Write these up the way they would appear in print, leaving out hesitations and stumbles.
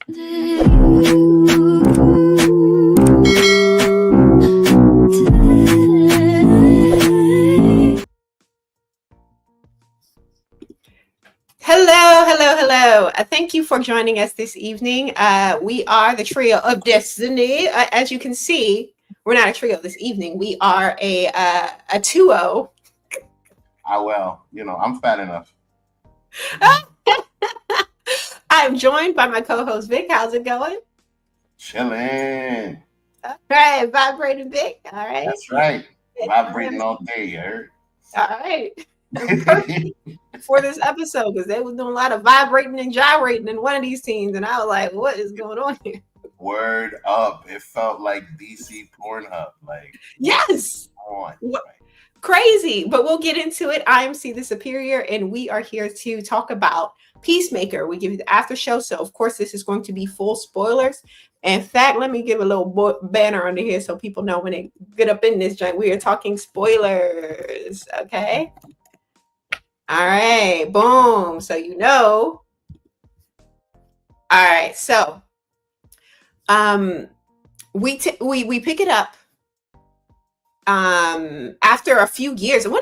Hello. Thank you for joining us this evening. We are the trio of destiny. As you can see, we're not a trio this evening. We are a duo. I'm fat enough. I'm joined by my co-host Vic. How's it going? Chilling. All right, vibrating Vic. All right. That's right. Vibrating all day, you heard? All right. Perfect for this episode because they was doing a lot of vibrating and gyrating in one of these scenes, and I was like, "What is going on here?" Word up! It felt like DC Pornhub. Like yes, crazy. But we'll get into it. I am C the Superior, and we are here to talk about Peacemaker. We give you the after show, so of course this is going to be full spoilers. In fact, let me give a little banner under here so people know when they get up in this joint. We are talking spoilers, okay? All right, boom. So you know. All right, so we pick it up after a few years. When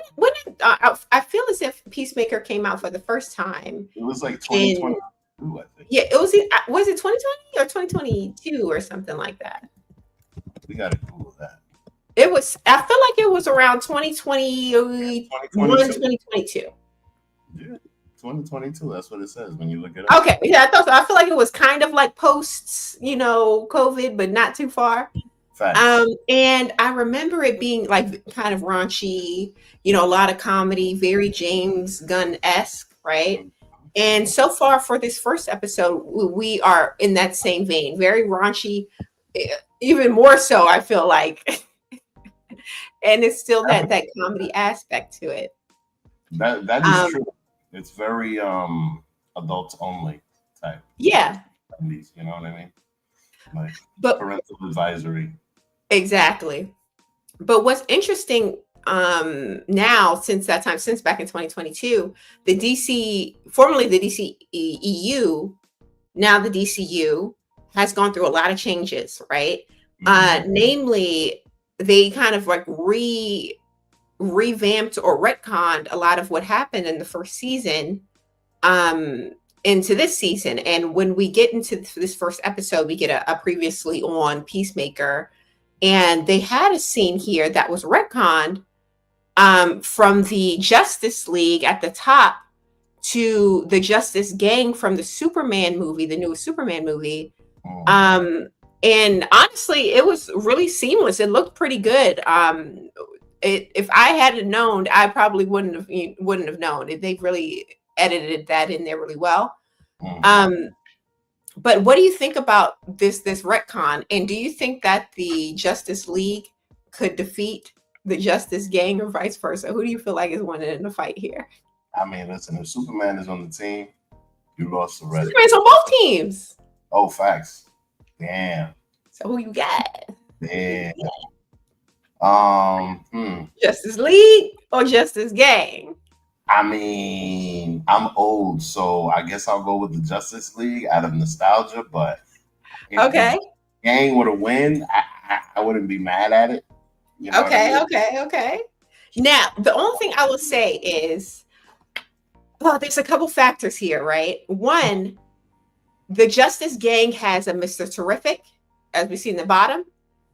I feel as if Peacemaker came out for the first time. It was like 2022, I think. Yeah, it was it 2020 or 2022 or something like that? We gotta Google that. It was. I feel like it was around 2021, 2022. Yeah, 2022. That's what it says when you look it up. Okay, yeah, I thought so. I feel like it was kind of like post, COVID, but not too far. Facts. And I remember it being like kind of raunchy, a lot of comedy, very James Gunn-esque, right? And so far for this first episode, we are in that same vein, very raunchy, even more so, I feel like. And it's still that comedy aspect to it. That is true. It's very adults only type. Yeah. You know what I mean? Like parental advisory. Exactly. But what's interesting now, since that time, since back in 2022, the DC, formerly the DC EU, now the DCU, has gone through a lot of changes, right? Namely, they kind of like revamped or retconned a lot of what happened in the first season into this season. And when we get into this first episode, we get a previously on Peacemaker, and they had a scene here that was retconned from the Justice League at the top to the Justice Gang from the Superman movie, the newest Superman movie. And honestly, it was really seamless. It looked pretty good. If I hadn't known, I probably wouldn't have known. They really edited that in there really well. But what do you think about this retcon? And do you think that the Justice League could defeat the Justice Gang or vice versa? Who do you feel like is winning in the fight here? I mean, listen, if Superman is on the team, you lost already. Superman's on both teams. Oh, facts. Damn. So who you got? Damn. Justice League or Justice Gang? I mean, I'm old, so I guess I'll go with the Justice League out of nostalgia. But if the Gang were to win, I wouldn't be mad at it. You know Okay. Now, the only thing I will say is, there's a couple factors here, right? One, the Justice Gang has a Mr. Terrific, as we see in the bottom,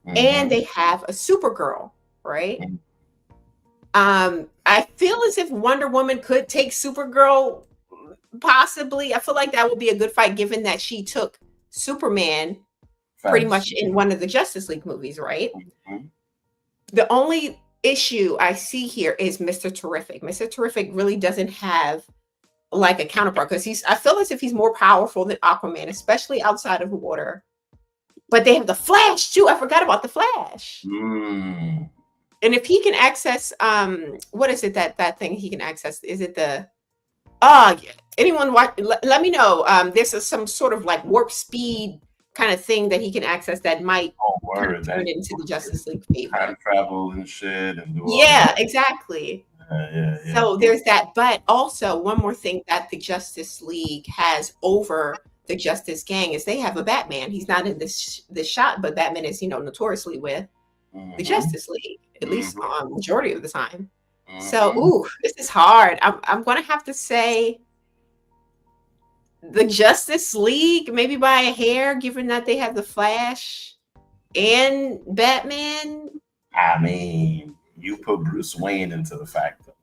and they have a Supergirl, right? I feel as if Wonder Woman could take Supergirl, possibly. I feel like that would be a good fight, given that she took Superman pretty much in one of the Justice League movies, right? The only issue I see here is Mr. Terrific. Mr. Terrific really doesn't have like a counterpart because I feel as if he's more powerful than Aquaman, especially outside of water. But they have the Flash too. I forgot about the Flash. And if he can access, what is it that thing he can access? Is it the? Anyone watch? Let me know. There's some sort of like warp speed kind of thing that he can access that might turn into the Justice League favor. Time travel and shit and do all that. Exactly. Yeah. So there's that, but also one more thing that the Justice League has over the Justice Gang is they have a Batman. He's not in this shot, but Batman is, notoriously with the Justice League, at least majority of the time. So, this is hard. I'm going to have to say the Justice League, maybe by a hair, given that they have the Flash and Batman. I mean, you put Bruce Wayne into the factor.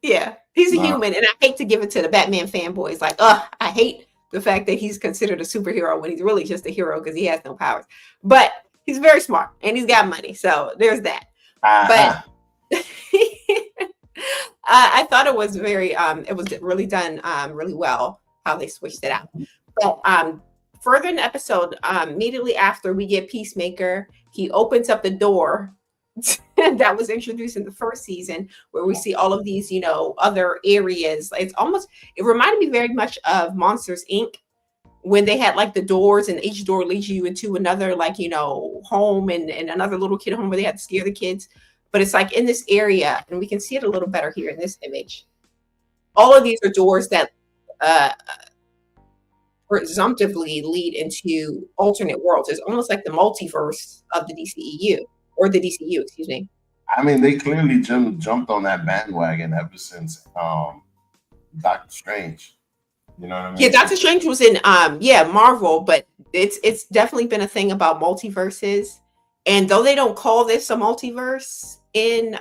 Yeah, he's a human, and I hate to give it to the Batman fanboys. Like, I hate the fact that he's considered a superhero when he's really just a hero because he has no powers. But he's very smart and he's got money, so there's that. But I thought it was it was really done really well how they switched it out. But further in the episode, immediately after we get Peacemaker, he opens up the door that was introduced in the first season, where we see all of these, other areas. It reminded me very much of Monsters Inc. when they had like the doors, and each door leads you into another, like, home and another little kid home where they had to scare the kids. But it's like in this area, and we can see it a little better here in this image. All of these are doors that presumptively lead into alternate worlds. It's almost like the multiverse of the DCEU. Or the DCU, excuse me. I mean, they clearly jumped on that bandwagon ever since Doctor Strange. You know what I mean? Yeah, Doctor Strange was in Marvel, but it's definitely been a thing about multiverses. And though they don't call this a multiverse in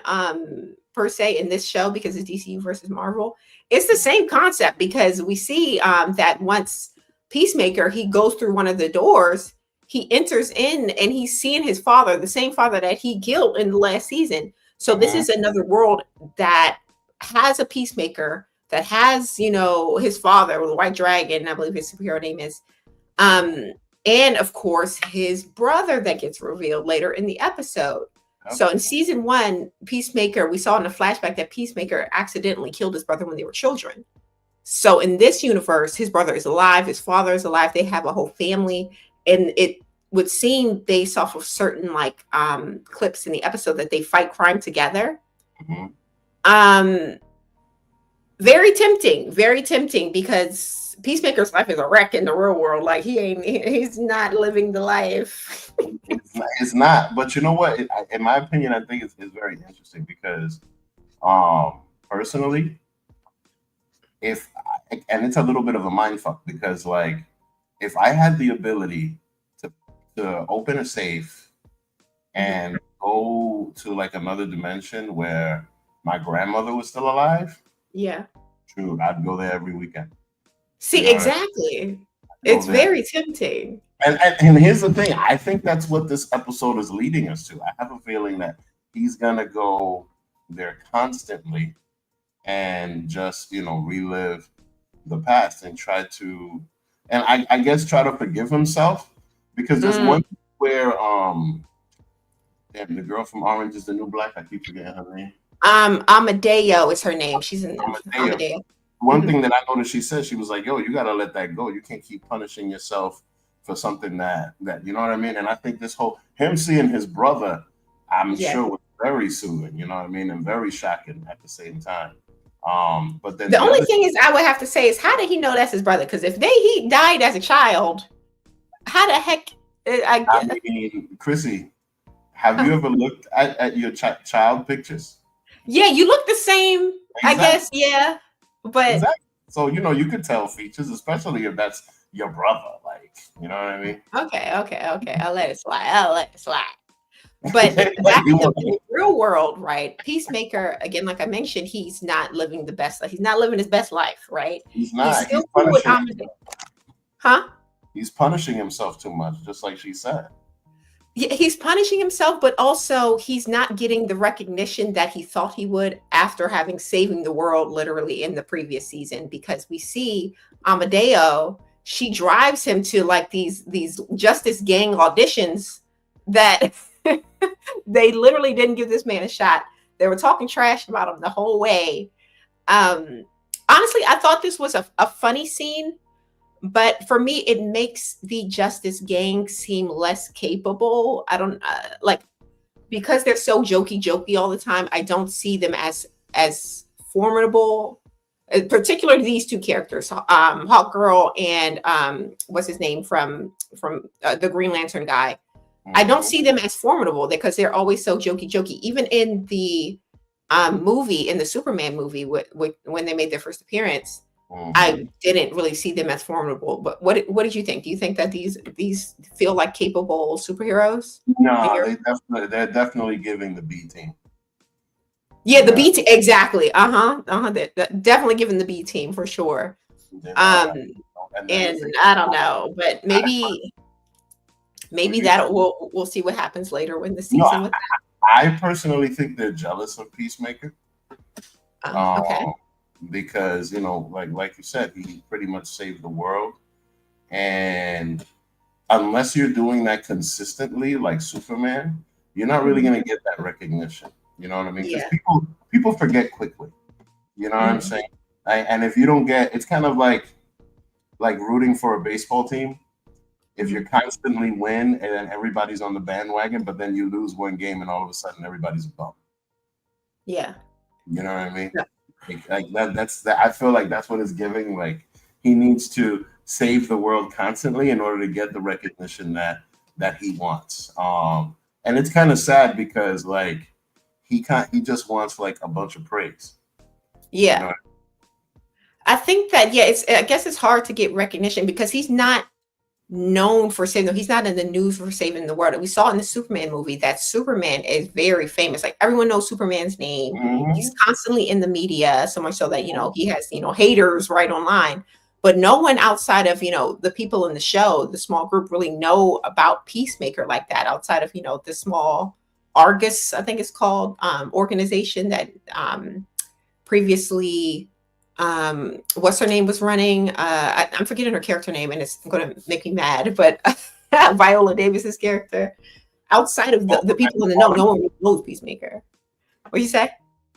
per se in this show because it's DCU versus Marvel, it's the same concept, because we see that once Peacemaker, he goes through one of the doors, he enters in and he's seeing his father, the same father that he killed in the last season. So this is another world that has a Peacemaker, that has, his father, the White Dragon, I believe his superhero name is. And of course, his brother that gets revealed later in the episode. Okay. So in season 1, Peacemaker, we saw in a flashback that Peacemaker accidentally killed his brother when they were children. So in this universe, his brother is alive, his father is alive, they have a whole family. And it would seem, based off of certain clips in the episode, that they fight crime together. Very tempting, because Peacemaker's life is a wreck in the real world. Like, he's not living the life. It's not. But you know what? In my opinion, I think it's very interesting because, personally, and it's a little bit of a mindfuck, because if I had the ability to open a safe and go to another dimension where my grandmother was still alive, true, I'd go there every weekend. See, exactly. It's very tempting. And here's the thing. I think that's what this episode is leading us to. I have a feeling that he's going to go there constantly and just, relive the past and try to, and I guess try to forgive himself, because there's one where the girl from Orange is the New Black, I keep forgetting her name. Amadeo is her name. She's in Amadeo. One thing that I noticed she said, she was like, yo, you got to let that go. You can't keep punishing yourself for something that you know what I mean? And I think him seeing his brother, I'm sure was very soothing, you know what I mean? And very shocking at the same time. But then the only thing is, I would have to say, is how did he know that's his brother? Because if he died as a child, how the heck? I mean, Chrissy, have you ever looked at your child pictures? Yeah, you look the same. Exactly. I guess, yeah. But so you could tell features, especially if that's your brother. You know what I mean? Okay. I'll let it slide. But back in the real world, right? Peacemaker, again, like I mentioned, he's not living the best life. He's not living his best life, right? He's not. He's still cool with Amadeo. Huh? He's punishing himself too much, just like she said. Yeah, he's punishing himself, but also he's not getting the recognition that he thought he would after having saving the world literally in the previous season, because we see Amadeo, she drives him to these Justice Gang auditions that they literally didn't give this man a shot. They were talking trash about him the whole way. Honestly, I thought this was a funny scene, but for me, it makes the Justice Gang seem less capable. I don't because they're so jokey all the time. I don't see them as formidable particularly these two characters, Hawk Girl and what's his name from the Green Lantern guy. I don't see them as formidable because they're always so jokey. Even in the movie, in the Superman movie, when they made their first appearance, I didn't really see them as formidable. But what did you think? Do you think that these feel like capable superheroes? No, they're definitely giving the B team. Yeah, the B team, exactly. They're definitely giving the B team for sure. And I don't know, but maybe that we'll see what happens later in the season with that. I personally think they're jealous of Peacemaker. Okay. Because like you said, he pretty much saved the world, and unless you're doing that consistently, like Superman, you're not really going to get that recognition. You know what I mean? Because people forget quickly. You know what I'm saying? And if you don't get, it's kind of like rooting for a baseball team. If you constantly win and then everybody's on the bandwagon, but then you lose one game and all of a sudden everybody's a bum. Yeah. You know what I mean? Yeah. Like that's I feel like that's what it's giving. Like he needs to save the world constantly in order to get the recognition that he wants. And it's kind of sad because like he just wants like a bunch of praise. Yeah. You know? I think that I guess it's hard to get recognition because he's not known for saving. He's not in the news for saving the world. We saw in the Superman movie that Superman is very famous. Like everyone knows Superman's name. He's constantly in the media, so much so that he has haters right online. But no one outside of the people in the show, the small group, really know about Peacemaker like that. Outside of the small Argus, I think it's called, organization that previously. What's her name was running? I'm forgetting her character name, and it's going to make me mad. But Viola Davis's character, outside of the people in the know, no one really knows Peacemaker. What you say?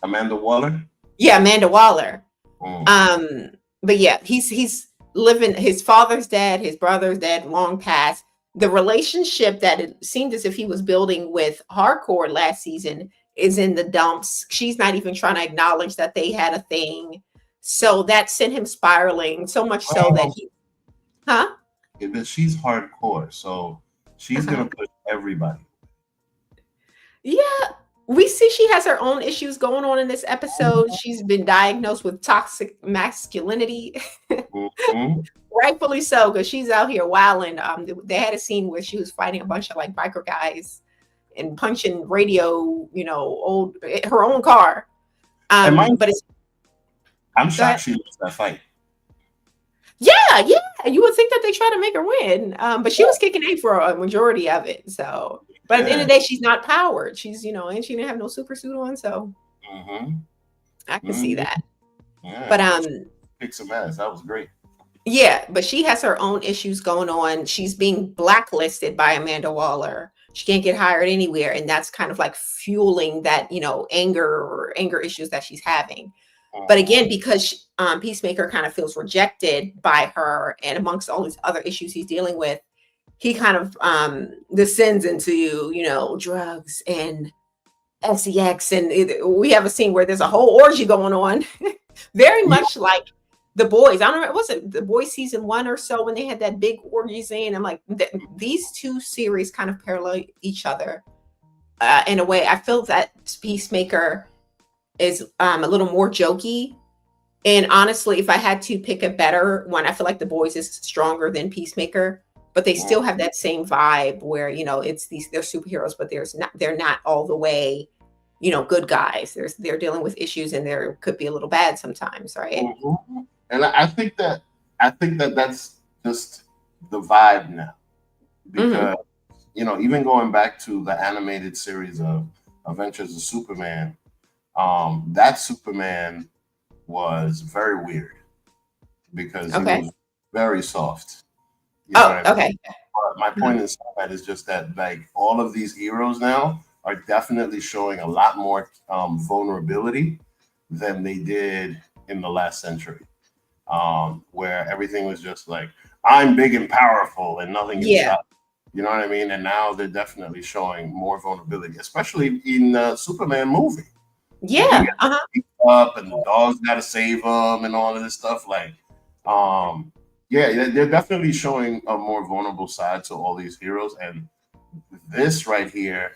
Amanda Waller. Yeah, Amanda Waller. But yeah, he's living. His father's dead. His brother's dead, long past. The relationship that it seemed as if he was building with Hardcore last season is in the dumps. She's not even trying to acknowledge that they had a thing. So that sent him spiraling so much so that he, But she's hardcore, so she's gonna push everybody. Yeah, we see she has her own issues going on in this episode. She's been diagnosed with toxic masculinity, rightfully so, because she's out here wilding. They had a scene where she was fighting a bunch of like biker guys and punching radio, her own car. But it's. I'm shocked she lost that fight. Yeah. You would think that they try to make her win, but she was kicking A for a majority of it. So, but at the end of the day, she's not powered. She's, and she didn't have no super suit on, so I can see that. Yeah, but kick some ass. That was great. Yeah, but she has her own issues going on. She's being blacklisted by Amanda Waller. She can't get hired anywhere, and that's kind of like fueling that, anger issues that she's having. But again, because Peacemaker kind of feels rejected by her, and amongst all these other issues he's dealing with, he kind of descends into, drugs and sex. And we have a scene where there's a whole orgy going on, very much like The Boys. I don't know, was it The Boys season 1 or so when they had that big orgy scene? I'm like, these two series kind of parallel each other in a way. I feel that Peacemaker is a little more jokey. And honestly, if I had to pick a better one, I feel like The Boys is stronger than Peacemaker, but they still have that same vibe where, they're superheroes, but they're not all the way, good guys. They're dealing with issues, and there could be a little bad sometimes, right? And I think that's just the vibe now, because even going back to the animated series of Adventures of Superman, that Superman was very weird because he was very soft. Okay. But my point is that is just that like all of these heroes now are definitely showing a lot more vulnerability than they did in the last century, where everything was just like, I'm big and powerful and nothing can stop. You know what I mean? And now they're definitely showing more vulnerability, especially in the Superman movie. Yeah. up, and the dogs got to save him, and all of this stuff. Like, yeah, they're definitely showing a more vulnerable side to all these heroes, and this right here,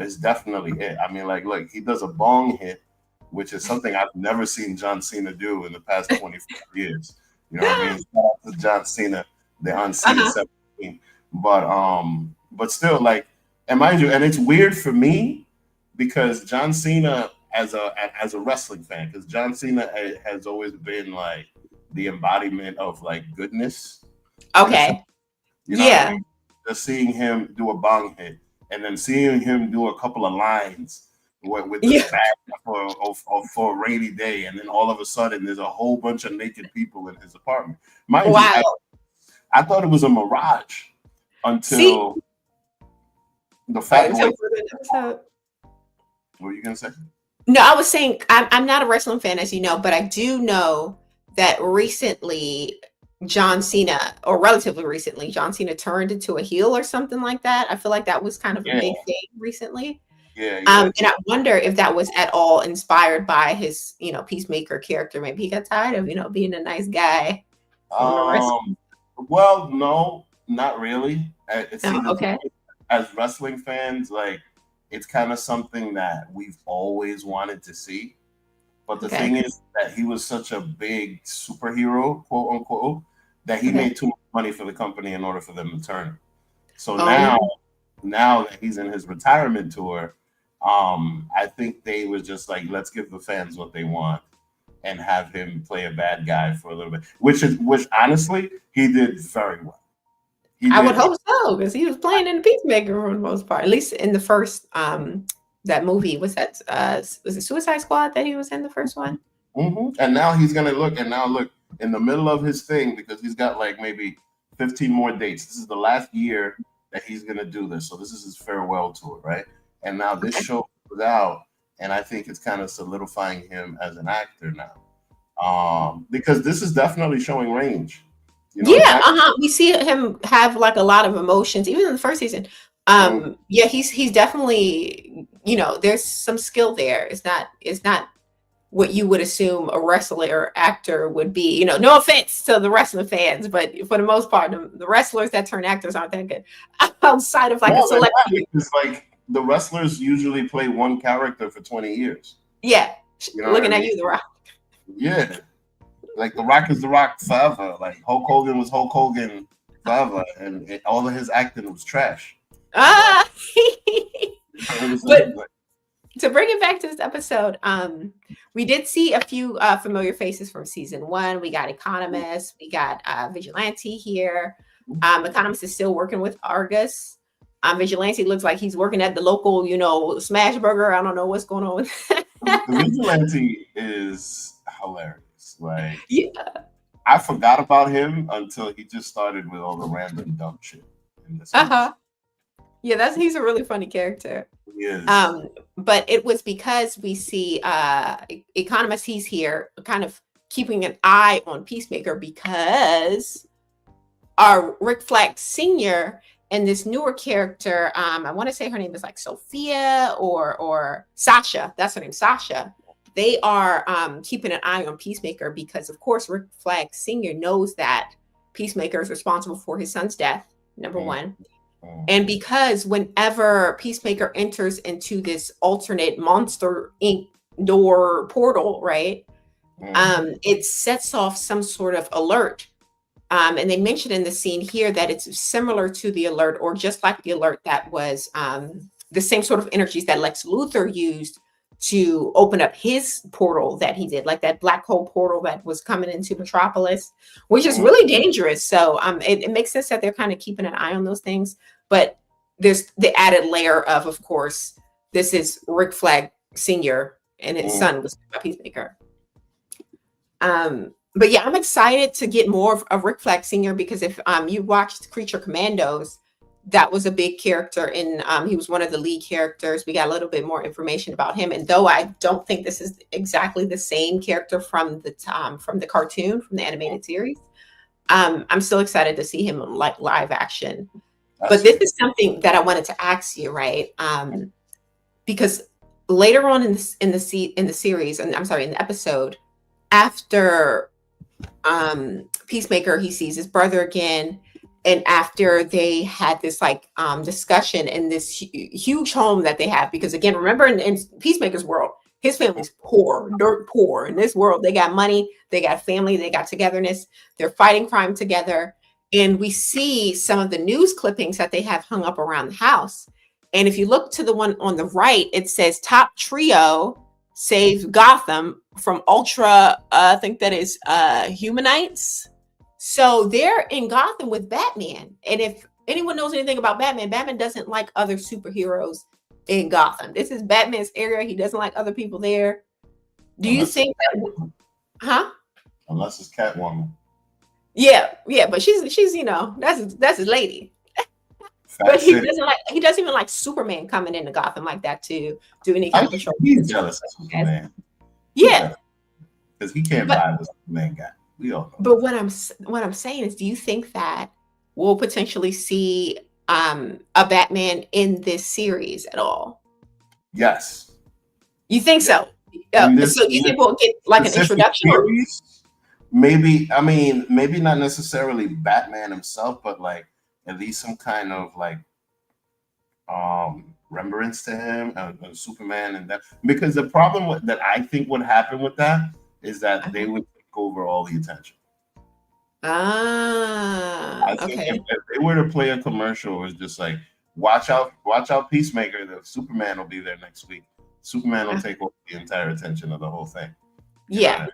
is definitely it. I mean, like, look, he does a bong hit, which is something I've never seen John Cena do in the past 25 years. You know what I mean? Shout out to John Cena, the unseen 17. But still, like, and mind you, and it's weird for me because John Cena as a wrestling fan, because John Cena has always been like the embodiment of like goodness. Okay. You know what I mean? Just seeing him do a bong hit and then seeing him do a couple of lines with the bag for a rainy day, and then all of a sudden there's a whole bunch of naked people in his apartment. Mind you, I thought it was a mirage until the fat boy. What were you gonna say? No, I was saying I'm not a wrestling fan, as you know, but I do know that recently John Cena, or relatively recently, John Cena turned into a heel or something like that. I feel like that was kind of a big thing recently. Yeah. And I wonder if that was at all inspired by his, Peacemaker character. Maybe he got tired of, being a nice guy. Well, no, not really. Okay. As wrestling fans, like, it's kind of something that we've always wanted to see. But the thing is that he was such a big superhero, quote unquote, that he made too much money for the company in order for them to turn him. So now that he's in his retirement tour, I think they was just like, let's give the fans what they want and have him play a bad guy for a little bit, which honestly he did very well. I would hope so, because he was playing in the Peacemaker for the most part, at least in the first that movie. Was it Suicide Squad that he was in, the first one? Mm-hmm. And now he's gonna look in the middle of his thing, because he's got like maybe 15 more dates. This is the last year that he's gonna do this, so this is his farewell tour, right? And now this show was out, and I think it's kind of solidifying him as an actor now, because this is definitely showing range. We see him have like a lot of emotions, even in the first season. He's definitely, there's some skill there. It's not what you would assume a wrestler or actor would be. No offense to the wrestling fans, but for the most part, the wrestlers that turn actors aren't that good outside of like a select. It's like the wrestlers usually play one character for 20 years. Yeah, looking at you, The Rock. Yeah. Like The Rock is The Rock forever. Like Hulk Hogan was Hulk Hogan forever, and all of his acting was trash. But to bring it back to this episode, we did see a few familiar faces from season 1. We got Economist, we got Vigilante here. Economist is still working with Argus. Vigilante looks like he's working at the local, Smash Burger. I don't know what's going on with that. Vigilante is hilarious. Like, I forgot about him until he just started with all the random dumb shit in this. Yeah, he's a really funny character. He is. But it was because we see Economist, he's here kind of keeping an eye on Peacemaker, because our Rick Flag Sr. and this newer character, I want to say her name is like Sophia or Sasha. That's her name, Sasha. They are keeping an eye on Peacemaker because, of course, Rick Flag Sr. knows that Peacemaker is responsible for his son's death, number one. And because whenever Peacemaker enters into this alternate Monster Inc. door portal, right, it sets off some sort of alert. And they mentioned in the scene here that it's similar to the alert, or just like the alert that was the same sort of energies that Lex Luthor used to open up his portal that he did, like that black hole portal that was coming into Metropolis, which is really dangerous. So it makes sense that they're kind of keeping an eye on those things. But there's the added layer of course, this is Rick Flag Sr. and his son was a Peacemaker. But yeah, I'm excited to get more of Rick Flag Sr. because if you watched Creature Commandos, that was a big character, and he was one of the lead characters. We got a little bit more information about him, and though I don't think this is exactly the same character from the cartoon, from the animated series, I'm still excited to see him in like live action. But this is something that I wanted to ask you, right? Because later on in the series, and I'm sorry, in the episode, after Peacemaker, he sees his brother again, and after they had this like discussion in this huge home that they have, because again, remember in Peacemaker's world, his family's poor, dirt poor. In this world, they got money, they got family, they got togetherness, they're fighting crime together. And we see some of the news clippings that they have hung up around the house. And if you look to the one on the right, it says top trio saves Gotham from ultra, I think that is humanites. So they're in Gotham with Batman. And if anyone knows anything about Batman, Batman doesn't like other superheroes in Gotham. This is Batman's area. He doesn't like other people there. Do you think that, huh? Unless it's Catwoman. Yeah, but she's that's his lady. But he doesn't even like Superman coming into Gotham like that to do any kind of patrol. He's jealous of Superman. Yeah, because he can't buy the Superman guy. We all know. But what I'm saying is, do you think that we'll potentially see a Batman in this series at all? Yes. You think so? So you think we'll get like an introduction? Series, maybe. I mean, maybe not necessarily Batman himself, but like at least some kind of like remembrance to him and Superman and that. Because the problem that I think would happen with that is that they would take over all the attention. I think if they were to play a commercial, it's just like watch out, Peacemaker. The Superman will be there next week. Superman will take over the entire attention of the whole thing. Yeah,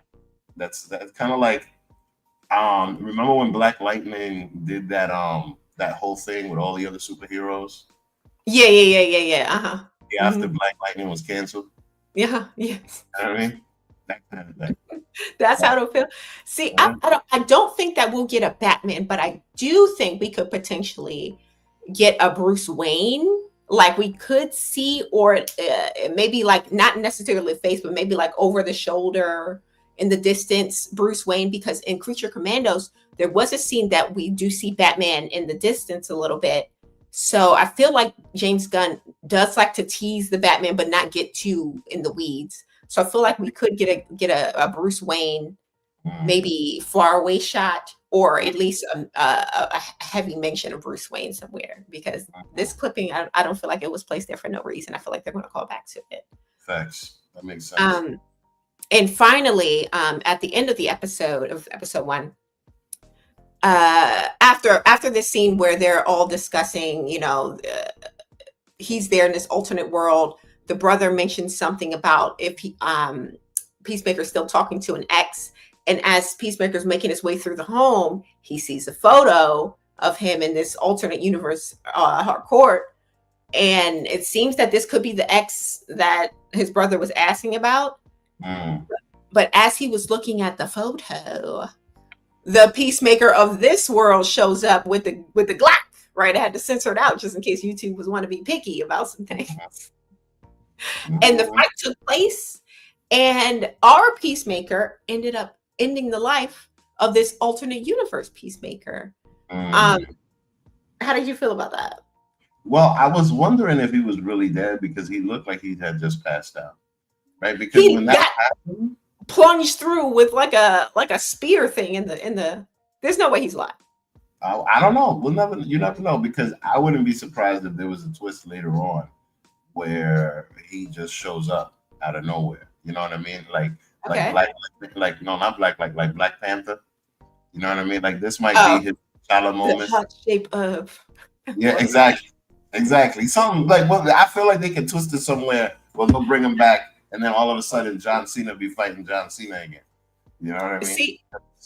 that's kind of like remember when Black Lightning did that that whole thing with all the other superheroes? Yeah. Yeah, after Black Lightning was canceled. Yeah. You know what I mean? That kind of thing. That's how it'll feel. See, I don't think that we'll get a Batman, but I do think we could potentially get a Bruce Wayne. Like we could see, or maybe like not necessarily face, but maybe like over the shoulder in the distance, Bruce Wayne, because in Creature Commandos, there was a scene that we do see Batman in the distance a little bit. So I feel like James Gunn does like to tease the Batman, but not get too in the weeds. So I feel like we could get a Bruce Wayne, maybe far away shot, or at least a heavy mention of Bruce Wayne somewhere. Because this clipping, I don't feel like it was placed there for no reason. I feel like they're going to call back to it. Facts. That makes sense. And finally, at the end of the episode of episode 1, after this scene where they're all discussing, he's there in this alternate world. The brother mentions something about if Peacemaker's still talking to an ex, and as Peacemaker's making his way through the home, he sees a photo of him in this alternate universe court, and it seems that this could be the ex that his brother was asking about. But as he was looking at the photo, the Peacemaker of this world shows up with the Glock. Right, I had to censor it out just in case YouTube was want to be picky about some things. And the fight took place, and our Peacemaker ended up ending the life of this alternate universe Peacemaker. How did you feel about that? Well, I was wondering if he was really dead because he looked like he had just passed out, right? Because when that happened, plunged through with like a spear thing in the. There's no way he's alive. I don't know. You never know, because I wouldn't be surprised if there was a twist later on where he just shows up out of nowhere. You know what I mean? Like Black Panther. You know what I mean? Like this might be his T'Challa moment. The hot shape of. Yeah, exactly. Something like, well, I feel like they can twist it somewhere. Well, they'll bring him back, and then all of a sudden, John Cena be fighting John Cena again. You know what I mean? See,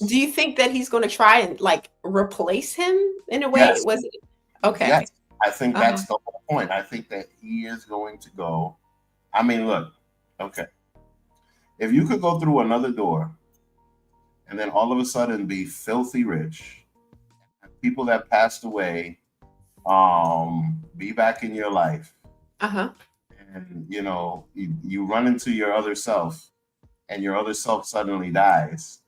do you think that he's going to try and like replace him in a way? Yes. Was it okay? Yes, I think that's the whole point. I think that he is going to go. I mean, look, okay. If you could go through another door and then all of a sudden be filthy rich, people that passed away, be back in your life, and you run into your other self, and your other self suddenly dies.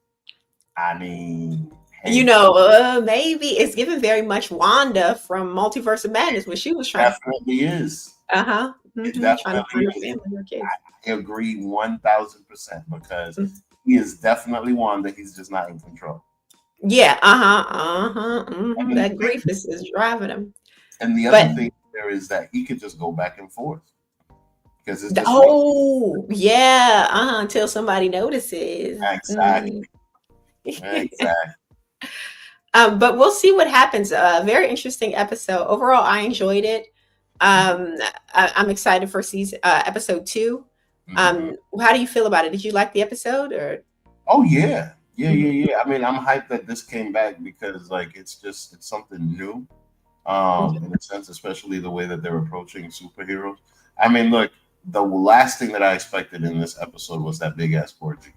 I mean, maybe it's given very much Wanda from Multiverse of Madness when she was trying. Definitely is. It Trying to find a definitely, family or kids. I agree 1000% because Mm. he is definitely one that he's just not in control. Yeah, And the that grief is driving him. and the other But thing there is that he could just go back and forth because it's just one. oh yeah, until somebody notices. Exactly. Exactly. But we'll see what happens. Very interesting episode. Overall, I enjoyed it. I'm excited for season episode 2. Hmm. How do you feel about it? Did you like the episode or? Oh yeah. Yeah, Mhm, yeah, yeah. I mean, I'm hyped that this came back because like it's something new. mhm. In a sense, especially the way that they're approaching superheroes. I mean, look, the last thing that I expected in this episode was that big ass orgy.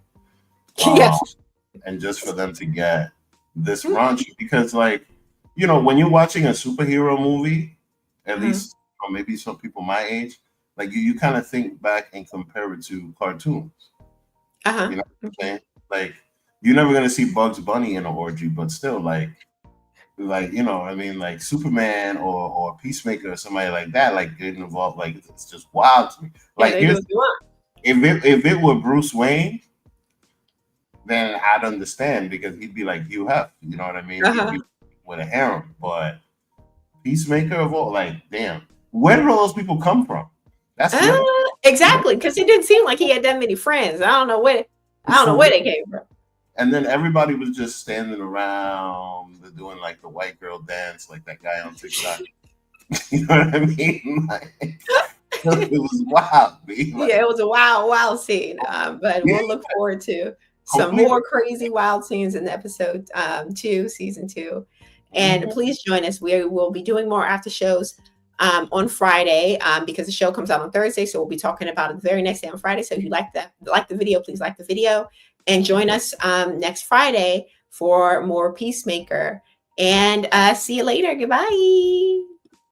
Um, Yes. and just for them to get this raunchy, because like, you know, when you're watching a superhero movie, at Uh-huh. least or maybe some people my age, like you kind of think back and compare it to cartoons. Uh-huh. You know what I'm Okay. saying? Like you're never gonna see Bugs Bunny in an orgy, but still like you know, I mean, like Superman or Peacemaker or somebody like that, like getting involved, like it's just wild to me. Yeah, Like they do here's what you want. if it were Bruce Wayne, then I'd understand because he'd be like Hugh Hef, you know what I mean? He'd Uh-huh. be with a harem, but Peacemaker of all, like damn, where did all those people come from? That's the other, you know, Exactly, because it didn't seem like he had that many friends. I don't know for where real. they came from. And then everybody was just standing around doing like the white girl dance, like that guy on TikTok. You know what I mean? Like, it was wild, man. Yeah, Like, it was a wild, wild scene. But yeah, we'll look forward to some completely. more crazy wild scenes in episode 2, season 2. And Mhm. please join us. We will be doing more after shows on Friday because the show comes out on Thursday. So we'll be talking about it the very next day on Friday. So if you like the video, please like the video and join us next Friday for more Peacemaker. And see you later. Goodbye.